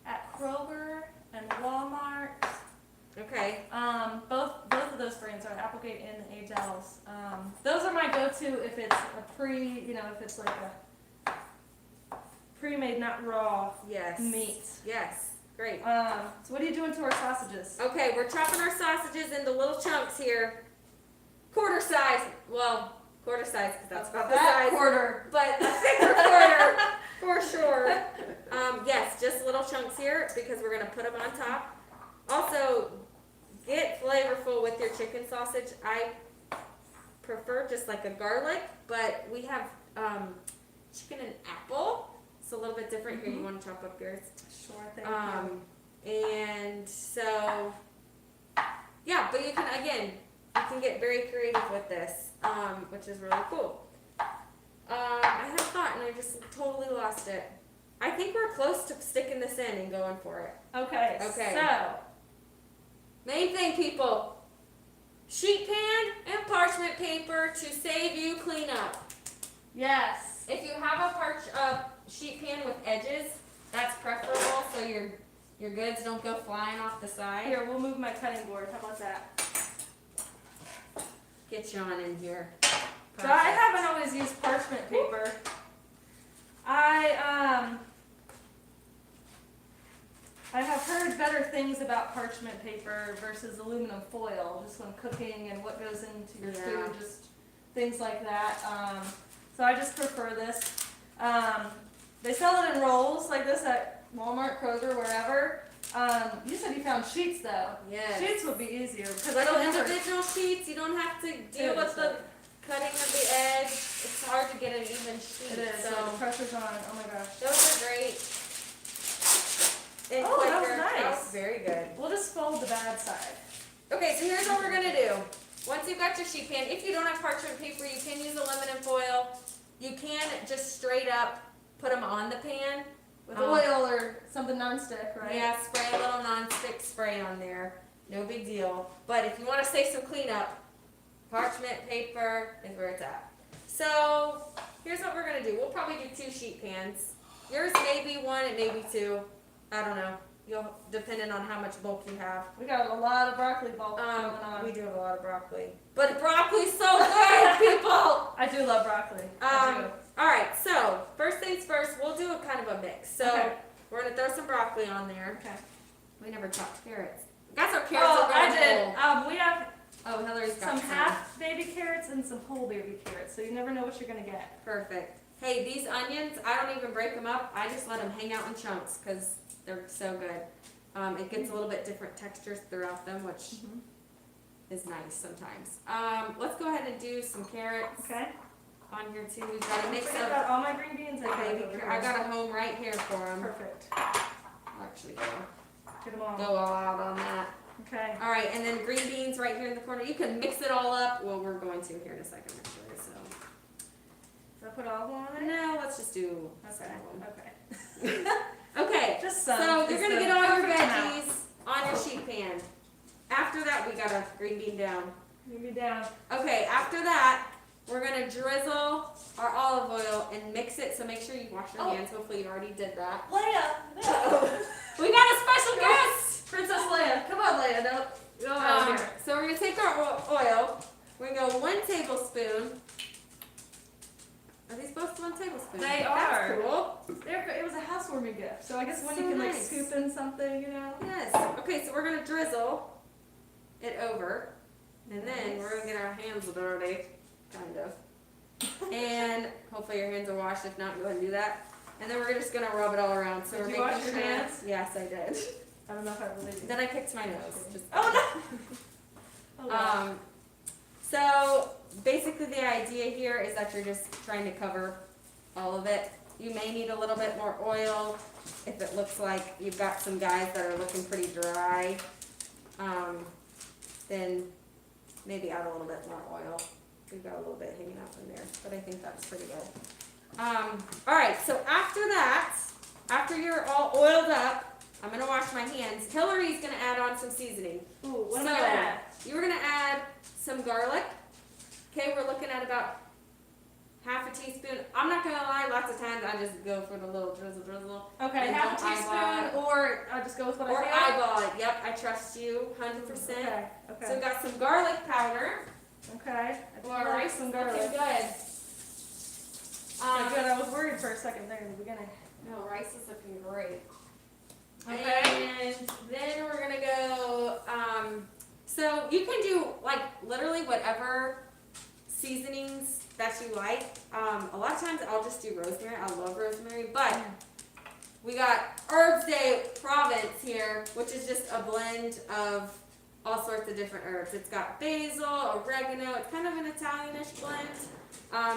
[SPEAKER 1] at Kroger and Walmart.
[SPEAKER 2] Okay.
[SPEAKER 1] Both of those brands are Applegate and Adele's. Those are my go-to if it's if it's like a pre-made, not raw
[SPEAKER 2] Yes.
[SPEAKER 1] meat.
[SPEAKER 2] Yes. Great.
[SPEAKER 1] So what are you doing to our sausages?
[SPEAKER 2] Okay, we're chopping our sausages into little chunks here. Quarter size. Well, quarter size because that's about the size.
[SPEAKER 1] Quarter.
[SPEAKER 2] But a thicker quarter for sure. Yes, just little chunks here because we're gonna put them on top. Also, get flavorful with your chicken sausage. I prefer just like a garlic, but we have chicken and apple. It's a little bit different here. You want to chop up yours?
[SPEAKER 1] Sure, thank you.
[SPEAKER 2] And so, yeah, but you can get very creative with this, which is really cool. I had a thought and I just totally lost it. I think we're close to sticking this in and going for it.
[SPEAKER 1] Okay. So,
[SPEAKER 2] Main thing, people, sheet pan and parchment paper to save you cleanup.
[SPEAKER 1] yes.
[SPEAKER 2] If you have a sheet pan with edges, that's preferable so your goods don't go flying off the side.
[SPEAKER 1] Here, we'll move my cutting board. How about that?
[SPEAKER 2] Get you on in here.
[SPEAKER 1] So I haven't always used parchment paper. I have heard better things about parchment paper versus aluminum foil, just when cooking and what goes into your food, just things like that. So I just prefer this. They sell it in rolls like this at Walmart, Kroger, wherever. You said you found sheets though.
[SPEAKER 2] Yes.
[SPEAKER 1] Sheets would be easier because
[SPEAKER 2] Little individual sheets. You don't have to deal with the cutting of the edge. It's hard to get an even sheet.
[SPEAKER 1] It is.
[SPEAKER 2] So
[SPEAKER 1] The pressure's on. Oh my gosh.
[SPEAKER 2] those are great. And
[SPEAKER 1] Oh, that was
[SPEAKER 2] quicker.
[SPEAKER 1] nice.
[SPEAKER 2] That was very good.
[SPEAKER 1] We'll just fold the bad side.
[SPEAKER 2] Okay, so here's what we're gonna do. Once you've got your sheet pan, if you don't have parchment paper, you can use aluminum foil. You can just straight up put them on the pan.
[SPEAKER 1] With oil or something nonstick, right?
[SPEAKER 2] Yeah, spray a little non-stick spray on there. No big deal. But if you want to save some cleanup, parchment paper is where it's at. So here's what we're gonna do. We'll probably do 2 sheet pans. Yours may be 1, it may be 2. I don't know. Depending on how much bulk you have.
[SPEAKER 1] We got a lot of broccoli bulk going on.
[SPEAKER 2] We do have a lot of broccoli. But broccoli's so good, people!
[SPEAKER 1] I do love broccoli. I do.
[SPEAKER 2] Alright, so first things first, we'll do a kind of a mix. So
[SPEAKER 1] Okay.
[SPEAKER 2] we're gonna throw some broccoli on there.
[SPEAKER 1] Okay.
[SPEAKER 2] We never chopped carrots. Got some carrots
[SPEAKER 1] Oh,
[SPEAKER 2] over
[SPEAKER 1] I
[SPEAKER 2] the
[SPEAKER 1] did.
[SPEAKER 2] bowl.
[SPEAKER 1] We have
[SPEAKER 2] Oh, Hilary's got
[SPEAKER 1] some half baby carrots and some whole baby carrots, so you never know what you're gonna get.
[SPEAKER 2] Perfect. Hey, these onions, I don't even break them up. I just let them hang out in chunks because they're so good. It gets a little bit different textures throughout them, which is nice sometimes. Let's go ahead and do some carrots
[SPEAKER 1] Okay.
[SPEAKER 2] on here too. We've got a mix
[SPEAKER 1] I
[SPEAKER 2] of
[SPEAKER 1] got all my green beans.
[SPEAKER 2] baby carrots. I got a home right here for them.
[SPEAKER 1] Perfect.
[SPEAKER 2] I'll actually
[SPEAKER 1] Get them all.
[SPEAKER 2] go all out on that.
[SPEAKER 1] Okay.
[SPEAKER 2] All right, and then green beans right here in the corner. You can mix it all up. Well, we're going to here in a second, actually. So.
[SPEAKER 1] So I put all of them on it?
[SPEAKER 2] No, let's just do some
[SPEAKER 1] Okay.
[SPEAKER 2] of them.
[SPEAKER 1] Okay.
[SPEAKER 2] Okay,
[SPEAKER 1] Just some.
[SPEAKER 2] so you're
[SPEAKER 1] It's
[SPEAKER 2] gonna
[SPEAKER 1] the
[SPEAKER 2] get all your
[SPEAKER 1] perfect amount.
[SPEAKER 2] veggies on your sheet pan. After that, we got a green bean down.
[SPEAKER 1] Move me down.
[SPEAKER 2] Okay, after that, we're gonna drizzle our olive oil and mix it. So make sure you wash your hands. Hopefully you already did that.
[SPEAKER 1] Leia!
[SPEAKER 2] We got a special guest.
[SPEAKER 1] Princess Leia. Come on, Leia. No. Go on here.
[SPEAKER 2] So we're gonna take our oil. We're gonna go 1 tablespoon. Are these both 1 tablespoon?
[SPEAKER 1] They are.
[SPEAKER 2] That's cool.
[SPEAKER 1] It was a housewarming gift, so I guess when
[SPEAKER 2] So
[SPEAKER 1] you can
[SPEAKER 2] nice.
[SPEAKER 1] like scoop in something, you know.
[SPEAKER 2] Yes. Okay, so we're gonna drizzle it over, and then we're gonna get our hands dirty, kind of. And hopefully your hands are washed. If not, go ahead and do that. And then we're just gonna rub it all around. So
[SPEAKER 1] Did
[SPEAKER 2] we're
[SPEAKER 1] you
[SPEAKER 2] making
[SPEAKER 1] wash your
[SPEAKER 2] sure.
[SPEAKER 1] hands?
[SPEAKER 2] Yes, I did.
[SPEAKER 1] I don't know if I really did.
[SPEAKER 2] Then I picked my nose. Just
[SPEAKER 1] Oh no! Oh, wow.
[SPEAKER 2] So basically the idea here is that you're just trying to cover all of it. You may need a little bit more oil if it looks like you've got some guys that are looking pretty dry. Then maybe add a little bit more oil. We've got a little bit hanging out in there, but I think that's pretty good. All right, so after that, after you're all oiled up, I'm gonna wash my hands. Hilary's gonna add on some seasoning.
[SPEAKER 1] Ooh, what am I gonna add?
[SPEAKER 2] You're gonna add some garlic. Okay, we're looking at about half a teaspoon. I'm not gonna lie, lots of times I just go for the little drizzle.
[SPEAKER 1] Okay,
[SPEAKER 2] And
[SPEAKER 1] half a
[SPEAKER 2] don't eyeball
[SPEAKER 1] teaspoon, or I'll just go with what
[SPEAKER 2] Or
[SPEAKER 1] I feel.
[SPEAKER 2] eyeball it. Yep, I trust you 100%.
[SPEAKER 1] Okay, okay.
[SPEAKER 2] So we got some garlic powder.
[SPEAKER 1] Okay.
[SPEAKER 2] Well, our rice
[SPEAKER 1] some
[SPEAKER 2] is
[SPEAKER 1] garlic.
[SPEAKER 2] looking good.
[SPEAKER 1] Okay, good. I was worried for a second there in the beginning.
[SPEAKER 2] No, rice is looking great.
[SPEAKER 1] Okay.
[SPEAKER 2] And then we're gonna go, so you can do like literally whatever seasonings that you like. A lot of times I'll just do rosemary. I love rosemary, but we got Herbs de Provence here, which is just a blend of all sorts of different herbs. It's got basil, oregano. It's kind of an Italianish blend.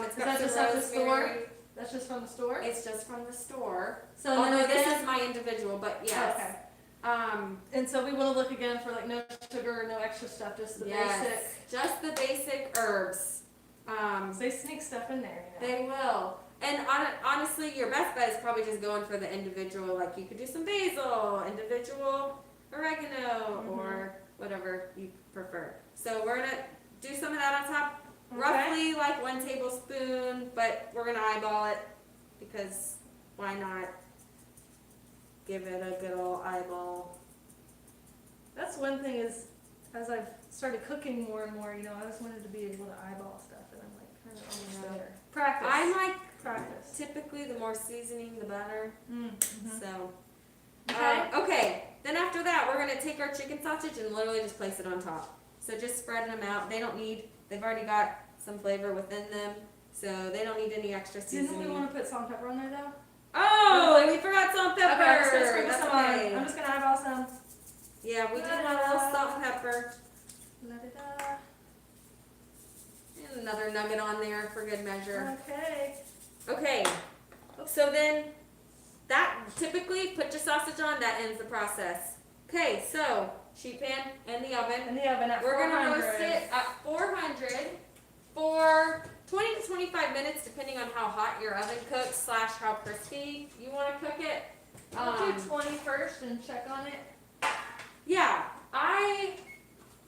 [SPEAKER 2] It's got
[SPEAKER 1] that
[SPEAKER 2] some
[SPEAKER 1] just at the
[SPEAKER 2] rosemary.
[SPEAKER 1] store? That's just from the store?
[SPEAKER 2] It's just from the store.
[SPEAKER 1] So
[SPEAKER 2] Although
[SPEAKER 1] then
[SPEAKER 2] this
[SPEAKER 1] again,
[SPEAKER 2] is my individual, but yes.
[SPEAKER 1] okay.
[SPEAKER 2] And
[SPEAKER 1] so we want to look again for like no sugar, no extra stuff, just the basic.
[SPEAKER 2] just the basic herbs.
[SPEAKER 1] They sneak stuff in there, you know.
[SPEAKER 2] They will. And honestly, your best bet is probably just going for the individual. Like you could do some basil, individual oregano, or whatever you prefer. So we're gonna do some of that on top.
[SPEAKER 1] Okay.
[SPEAKER 2] Roughly like 1 tablespoon, but we're gonna eyeball it because why not give it a good old eyeball.
[SPEAKER 1] That's one thing is, as I've started cooking more and more, you know, I always wanted to be able to eyeball stuff, and I'm like, kind of almost there. Practice.
[SPEAKER 2] I like
[SPEAKER 1] practice.
[SPEAKER 2] typically the more seasoning, the better. So,
[SPEAKER 1] Okay.
[SPEAKER 2] okay. Then after that, we're gonna take our chicken sausage and literally just place it on top. So just spreading them out. They've already got some flavor within them, so they don't need any extra
[SPEAKER 1] Didn't we
[SPEAKER 2] seasoning.
[SPEAKER 1] want to put salt and pepper on there though?
[SPEAKER 2] Oh, we forgot salt and pepper.
[SPEAKER 1] Okay, I'm just gonna sprinkle
[SPEAKER 2] That's
[SPEAKER 1] some on.
[SPEAKER 2] okay.
[SPEAKER 1] I'm just gonna eyeball some.
[SPEAKER 2] Yeah, we did have a little salt and pepper.
[SPEAKER 1] La-da-da.
[SPEAKER 2] And another nugget on there for good measure.
[SPEAKER 1] Okay.
[SPEAKER 2] Okay, so then that typically put your sausage on, that ends the process. Okay, so sheet pan in the oven.
[SPEAKER 1] In the oven at
[SPEAKER 2] We're
[SPEAKER 1] 400.
[SPEAKER 2] gonna roast it at 400 for 20 to 25 minutes, depending on how hot your oven cooks / how crispy you want to cook it.
[SPEAKER 1] I'll do 20 first and check on it.
[SPEAKER 2] Yeah, I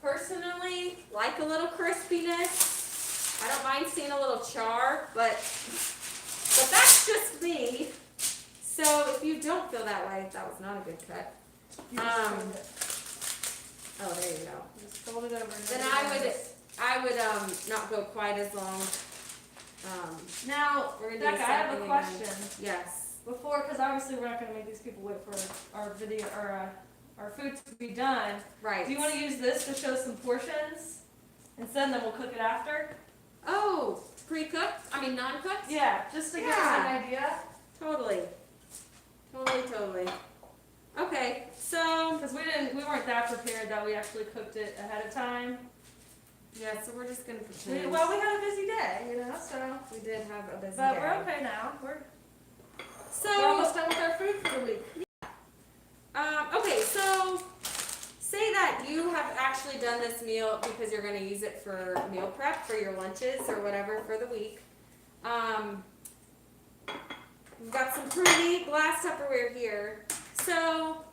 [SPEAKER 2] personally like a little crispiness. I don't mind seeing a little char, but that's just me. So if you don't feel that way, that was not a good cut.
[SPEAKER 1] You just fold it.
[SPEAKER 2] Oh, there you go.
[SPEAKER 1] Just fold it over. And
[SPEAKER 2] Then I would not go quite as long.
[SPEAKER 1] Now,
[SPEAKER 2] We're gonna do
[SPEAKER 1] Becca,
[SPEAKER 2] the
[SPEAKER 1] I
[SPEAKER 2] same
[SPEAKER 1] have a
[SPEAKER 2] thing
[SPEAKER 1] question.
[SPEAKER 2] again. Yes.
[SPEAKER 1] Before, because obviously we're not going to make these people wait for our video or our food to be done.
[SPEAKER 2] Right.
[SPEAKER 1] Do you want to use this to show some portions instead, and then we'll cook it after?
[SPEAKER 2] Oh, pre-cooked? I mean non-cooked?
[SPEAKER 1] Yeah, just to give us an idea.
[SPEAKER 2] Totally. Totally. Okay, so
[SPEAKER 1] Because we weren't that prepared that we actually cooked it ahead of time.
[SPEAKER 2] yeah, so we're just gonna pretend.
[SPEAKER 1] We had a busy day, you know, so.
[SPEAKER 2] We did have a busy
[SPEAKER 1] But
[SPEAKER 2] day.
[SPEAKER 1] we're okay now. We're
[SPEAKER 2] So
[SPEAKER 1] almost done with our food for the week.
[SPEAKER 2] okay, so say that you have actually done this meal because you're going to use it for meal prep for your lunches or whatever for the week. We've got some pretty glass Tupperware here. So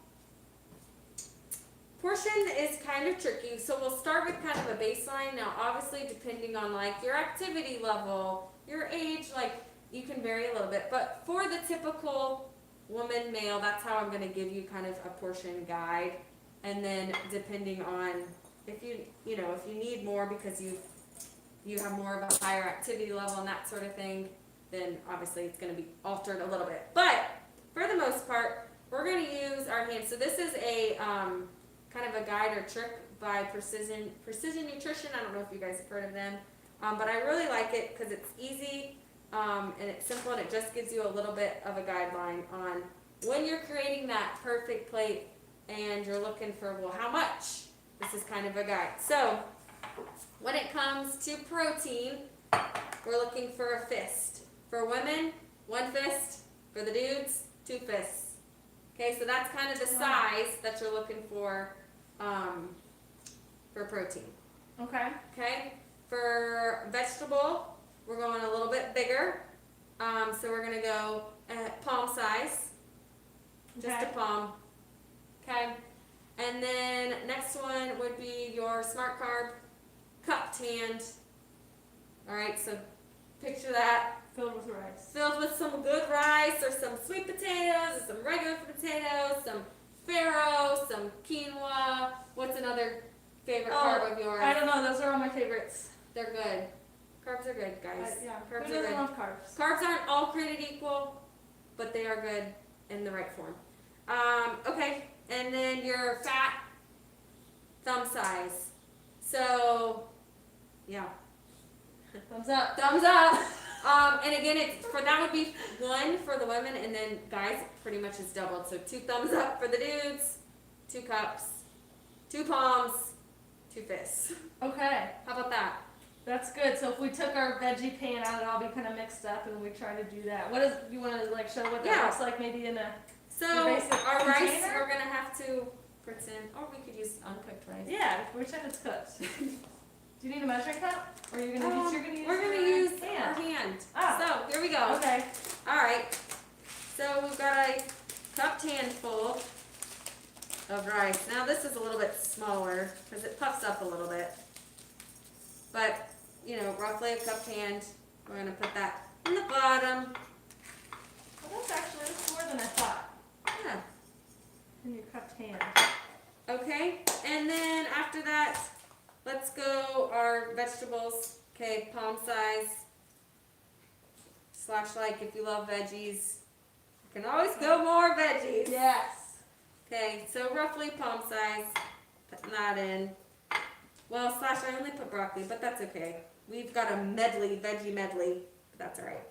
[SPEAKER 2] portion is kind of tricky. So we'll start with kind of a baseline. Now obviously depending on like your activity level, your age, like you can vary a little bit. But for the typical woman, male, that's how I'm going to give you kind of a portion guide. And then depending on if you need more because you have more of a higher activity level and that sort of thing, then obviously it's going to be altered a little bit. But for the most part, we're going to use our hands. So this is a kind of a guide or trick by Precision Nutrition. I don't know if you guys have heard of them, but I really like it because it's easy and it's simple, and it just gives you a little bit of a guideline on when you're creating that perfect plate and you're looking for, well, how much? This is kind of a guide. So when it comes to protein, we're looking for a fist. For women, 1 fist. For the dudes, 2 fists. Okay, so that's kind of the size that you're looking for protein.
[SPEAKER 1] Okay.
[SPEAKER 2] Okay, for vegetable, we're going a little bit bigger. So we're going to go palm size. just
[SPEAKER 1] Okay.
[SPEAKER 2] a palm. Okay. And then next one would be your smart carb, cupped hand. All right, so picture that
[SPEAKER 1] Filled with rice.
[SPEAKER 2] filled with some good rice or some sweet potatoes or some regular potatoes, some farro, some quinoa. What's another favorite carb of yours?
[SPEAKER 1] I don't know. Those are all my favorites.
[SPEAKER 2] They're good. Carbs are good, guys.
[SPEAKER 1] Yeah.
[SPEAKER 2] Carbs
[SPEAKER 1] Who
[SPEAKER 2] are
[SPEAKER 1] doesn't
[SPEAKER 2] good.
[SPEAKER 1] love carbs?
[SPEAKER 2] Carbs aren't all created equal, but they are good in the right form. Okay, and then your fat, thumb size. So, yeah,
[SPEAKER 1] Thumbs up.
[SPEAKER 2] thumbs up. And again, it's for that would be 1 for the women, and then guys pretty much is doubled. So 2 thumbs up for the dudes, 2 cups, 2 palms, 2 fists.
[SPEAKER 1] Okay.
[SPEAKER 2] How about that?
[SPEAKER 1] That's good. So if we took our veggie pan out, it'll all be kind of mixed up, and we try to do that. What is? You want to like show what that
[SPEAKER 2] Yeah.
[SPEAKER 1] looks like, maybe in a?
[SPEAKER 2] So
[SPEAKER 1] Your basic
[SPEAKER 2] our rice,
[SPEAKER 1] container?
[SPEAKER 2] we're gonna have to pretend, or we could use uncooked rice.
[SPEAKER 1] Yeah, pretend it's cooked. Do you need a measuring cup, or you're gonna use? You're gonna use.
[SPEAKER 2] We're gonna
[SPEAKER 1] your
[SPEAKER 2] use
[SPEAKER 1] hand.
[SPEAKER 2] our hand.
[SPEAKER 1] Ah.
[SPEAKER 2] So here we go.
[SPEAKER 1] Okay.
[SPEAKER 2] All right. So we've got a cupped handful of rice. Now this is a little bit smaller because it puffs up a little bit. But you know, roughly a cupped hand. We're gonna put that in the bottom.
[SPEAKER 1] Well, that's more than I thought.
[SPEAKER 2] Yeah.
[SPEAKER 1] In your cupped hand.
[SPEAKER 2] Okay. And then after that, let's go our vegetables. Okay, palm size. / like if you love veggies. You can always go more veggies.
[SPEAKER 1] Yes.
[SPEAKER 2] Okay, so roughly palm size. Putting that in. Well, / I only put broccoli, but that's okay. We've got a medley, veggie medley, but that's all right.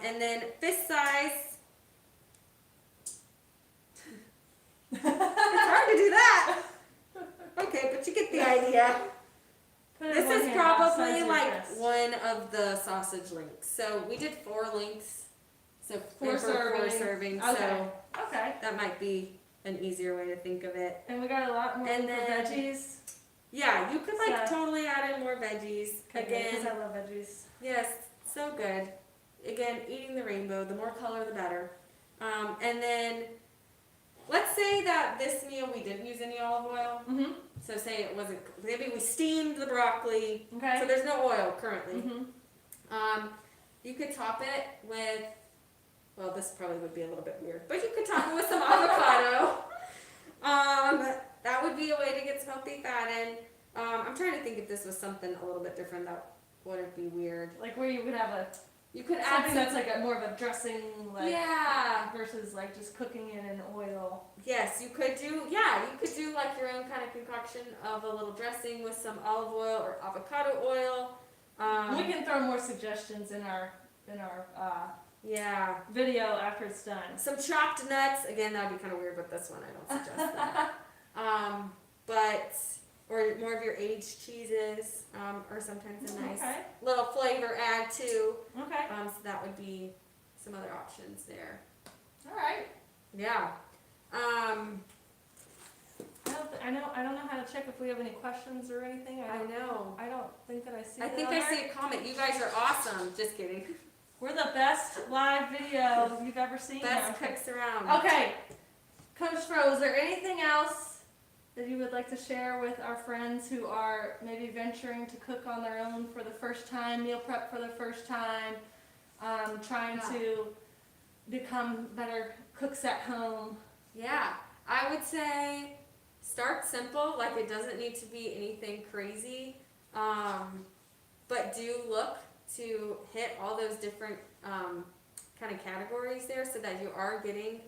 [SPEAKER 2] And then fist size. It's hard to do that. Okay, but you get the idea.
[SPEAKER 1] Put it in
[SPEAKER 2] This
[SPEAKER 1] one
[SPEAKER 2] is
[SPEAKER 1] hand,
[SPEAKER 2] probably
[SPEAKER 1] size your
[SPEAKER 2] like
[SPEAKER 1] fist.
[SPEAKER 2] one of the sausage links. So we did 4 links. So
[SPEAKER 1] 4
[SPEAKER 2] 4 servings.
[SPEAKER 1] Okay.
[SPEAKER 2] So
[SPEAKER 1] Okay.
[SPEAKER 2] that might be an easier way to think of it.
[SPEAKER 1] And we got a lot more
[SPEAKER 2] And
[SPEAKER 1] for
[SPEAKER 2] then-
[SPEAKER 1] veggies.
[SPEAKER 2] Yeah, you could like
[SPEAKER 1] So-
[SPEAKER 2] totally add in more veggies.
[SPEAKER 1] Because
[SPEAKER 2] Again,
[SPEAKER 1] I love veggies.
[SPEAKER 2] yes, so good. Again, eating the rainbow, the more color the better. And then let's say that this meal we didn't use any olive oil.
[SPEAKER 1] Mm-hmm.
[SPEAKER 2] So say it wasn't, maybe we steamed the broccoli.
[SPEAKER 1] Okay.
[SPEAKER 2] So there's no oil currently.
[SPEAKER 1] Mm-hmm.
[SPEAKER 2] You could top it with, well, this probably would be a little bit weird, but you could top it with some avocado. That would be a way to get some healthy fat in. I'm trying to think if this was something a little bit different that wouldn't be weird.
[SPEAKER 1] Like where you would have
[SPEAKER 2] You could add
[SPEAKER 1] something
[SPEAKER 2] some,
[SPEAKER 1] that's like more of a dressing, like
[SPEAKER 2] yeah,
[SPEAKER 1] versus like just cooking it in oil.
[SPEAKER 2] yes, you could do like your own kind of concoction of a little dressing with some olive oil or avocado oil.
[SPEAKER 1] We can throw more suggestions in our
[SPEAKER 2] Yeah.
[SPEAKER 1] video after it's done.
[SPEAKER 2] Some chopped nuts. Again, that would be kind of weird with this one. I don't suggest that. But, or more of your aged cheeses, or sometimes a nice
[SPEAKER 1] Okay.
[SPEAKER 2] little flavor add too.
[SPEAKER 1] Okay.
[SPEAKER 2] So that would be some other options there.
[SPEAKER 1] All right.
[SPEAKER 2] Yeah.
[SPEAKER 1] I don't know how to check if we have any questions or anything.
[SPEAKER 2] I know.
[SPEAKER 1] I don't think that I see.
[SPEAKER 2] I
[SPEAKER 1] that
[SPEAKER 2] think
[SPEAKER 1] on
[SPEAKER 2] I
[SPEAKER 1] there.
[SPEAKER 2] see a comment. You guys are awesome. Just kidding.
[SPEAKER 1] We're the best live video you've ever seen.
[SPEAKER 2] Best cooks around.
[SPEAKER 1] Okay, Coach Fro, is there anything else that you would like to share with our friends who are maybe venturing to cook on their own for the first time, meal prep for the first time, trying to become better cooks at home?
[SPEAKER 2] Yeah. I would say start simple. Like it doesn't need to be anything crazy. But do look to hit all those different kind of categories there so that you are getting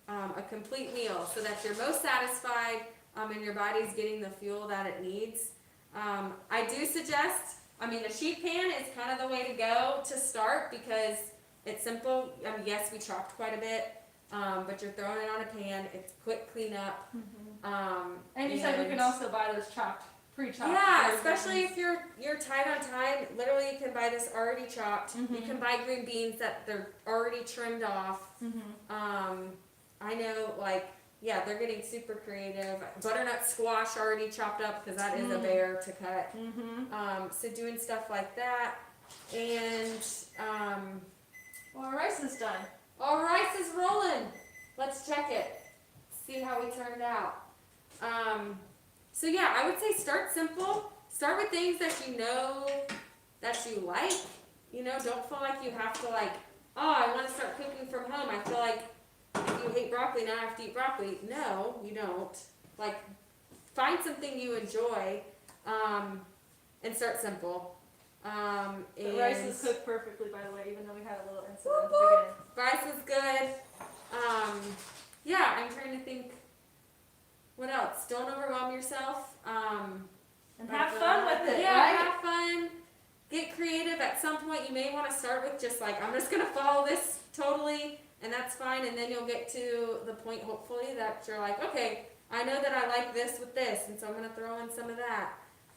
[SPEAKER 2] a complete meal so that you're most satisfied and your body's getting the fuel that it needs. I do suggest, a sheet pan is kind of the way to go to start because it's simple. Yes, we chopped quite a bit, but you're throwing it on a pan. It's quick cleanup.
[SPEAKER 1] And you said we can also buy those pre-chopped.
[SPEAKER 2] Yeah,
[SPEAKER 1] versions.
[SPEAKER 2] especially if you're tight on time. Literally, you can buy this already chopped. You
[SPEAKER 1] Mhm.
[SPEAKER 2] can buy green beans that they're already trimmed off. I know, they're getting super creative. Butternut squash already chopped up because that is a bear to cut. So doing stuff like that, and
[SPEAKER 1] Well, our rice is done.
[SPEAKER 2] our rice is rolling. let's check it. See how we turned out. So yeah, I would say start simple. Start with things that you know that you like. You know, don't feel like you have to like, oh, I want to start cooking from home. I feel like if you hate broccoli, now I have to eat broccoli. No, you don't. Like, find something you enjoy, and start simple.
[SPEAKER 1] The rice is cooked perfectly, by the way, even though we had a little incident
[SPEAKER 2] Whoop,
[SPEAKER 1] at the
[SPEAKER 2] whoop.
[SPEAKER 1] beginning.
[SPEAKER 2] Rice is good. Yeah, I'm trying to think. What else? Don't overwhelm yourself.
[SPEAKER 1] And have fun with it,
[SPEAKER 2] yeah,
[SPEAKER 1] right?
[SPEAKER 2] have fun. Get creative. At some point, you may want to start with just like, I'm just going to follow this totally, and that's fine. And then you'll get to the point, hopefully, that you're like, okay, I know that I like this with this, and so I'm going to throw in some of that,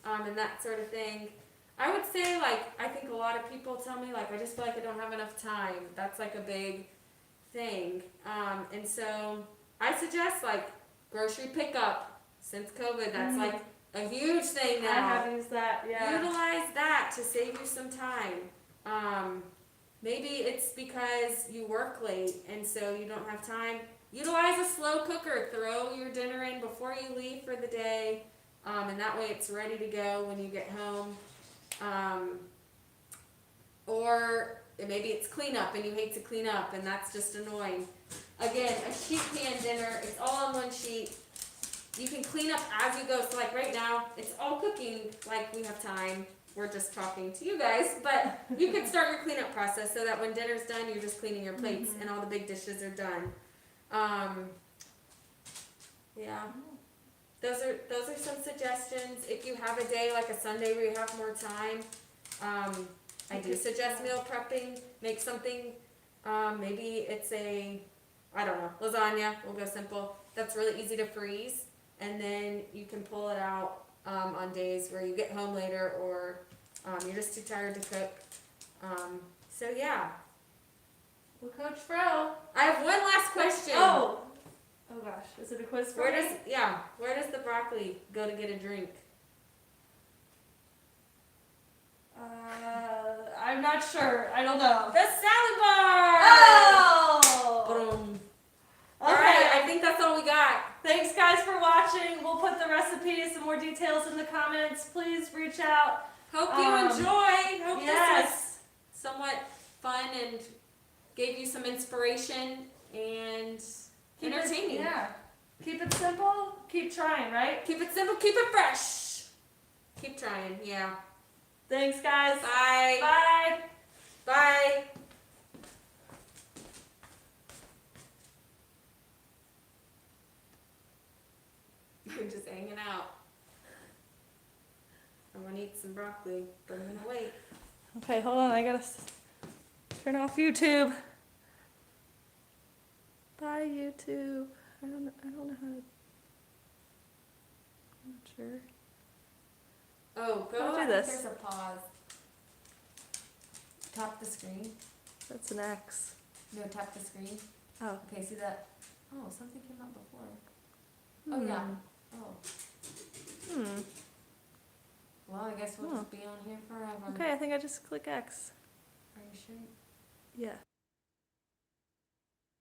[SPEAKER 2] and that sort of thing. I would say, like, I think a lot of people tell me, like, I just feel like I don't have enough time. That's, like, a big thing. And so I suggest, like, grocery pickup. Since COVID, that's, like, a huge thing now.
[SPEAKER 1] I have used that, yeah.
[SPEAKER 2] Utilize that to save you some time. Maybe it's because you work late and so you don't have time. Utilize a slow cooker. Throw your dinner in before you leave for the day, and that way it's ready to go when you get home. Or maybe it's cleanup and you hate to clean up and that's just annoying. Again, a sheet pan dinner, it's all on one sheet. You can clean up as you go. So like right now, it's all cooking like we have time. We're just talking to you guys, but you can start your cleanup process so that when dinner's done, you're just cleaning your plates and all the big dishes are done. Yeah. Those are some suggestions. If you have a day like a Sunday where you have more time, I do suggest meal prepping. Make something, maybe it's I don't know, lasagna. We'll go simple. That's really easy to freeze. And then you can pull it out on days where you get home later or you're just too tired to cook. So yeah.
[SPEAKER 1] Well, Coach Fro.
[SPEAKER 2] I have one last question.
[SPEAKER 1] Oh gosh, is it a quiz for
[SPEAKER 2] Where
[SPEAKER 1] me?
[SPEAKER 2] does the broccoli go to get a drink?
[SPEAKER 1] I'm not sure. I don't know.
[SPEAKER 2] The salad bar!
[SPEAKER 1] Oh!
[SPEAKER 2] Boom.
[SPEAKER 1] Okay.
[SPEAKER 2] Alright, I think that's all we got.
[SPEAKER 1] Thanks guys for watching. We'll put the recipes and more details in the comments. Please reach out.
[SPEAKER 2] Hope you enjoy. Hope
[SPEAKER 1] yes.
[SPEAKER 2] this was somewhat fun and gave you some inspiration and entertaining.
[SPEAKER 1] Yeah. Keep it simple. Keep trying, right?
[SPEAKER 2] Keep it simple. Keep it fresh. Keep trying. Yeah.
[SPEAKER 1] Thanks, guys.
[SPEAKER 2] Bye.
[SPEAKER 1] Bye.
[SPEAKER 2] Bye. You're just hanging out. I want to eat some broccoli, but I'm going to wait.
[SPEAKER 1] Okay, hold on. I gotta turn off YouTube. Bye, YouTube. I don't know how to. I'm not sure.
[SPEAKER 2] Oh, go.
[SPEAKER 1] How do
[SPEAKER 2] I think
[SPEAKER 1] this?
[SPEAKER 2] there's a pause. Tap the screen.
[SPEAKER 1] That's an X.
[SPEAKER 2] No, tap the screen.
[SPEAKER 1] Oh.
[SPEAKER 2] Okay, see that? Oh, something came up before. Oh, yeah. Oh. Well, I guess we'll just be on here forever.
[SPEAKER 1] Okay, I think I just click X.
[SPEAKER 2] Are you sure?
[SPEAKER 1] Yeah.